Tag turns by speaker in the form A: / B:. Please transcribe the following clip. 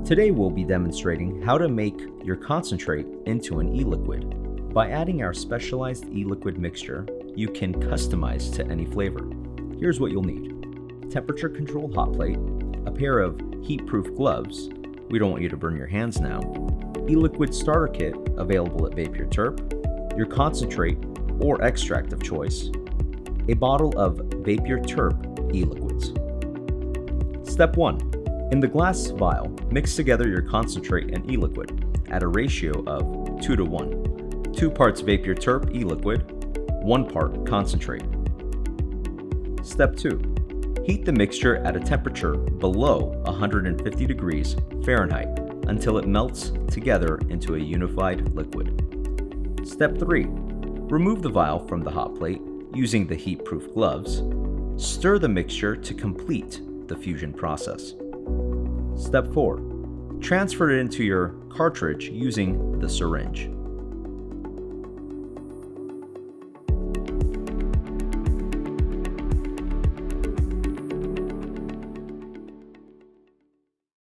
A: Today we'll be demonstrating how to make your concentrate into an e-liquid. By adding our specialized e-liquid mixture, you can customize to any flavor. Here's what you'll need: temperature-controlled hot plate, a pair of heat-proof gloves, we don't want you to burn your hands now, e-liquid starter kit available at Vapeur Terp, your concentrate or extract of choice, a bottle of Vapeur Terp e-liquids. Step 1. In the glass vial, mix together your concentrate and e-liquid at a ratio of 2:1. 2 parts Vapeur Terp e-liquid, 1 part concentrate. Step 2. Heat the mixture at a temperature below 150 degrees Fahrenheit until it melts together into a unified liquid. Step 3. Remove the vial from the hot plate using the heat-proof gloves. Stir the mixture to complete the fusion process. Step 4. Transfer it into your cartridge using the syringe.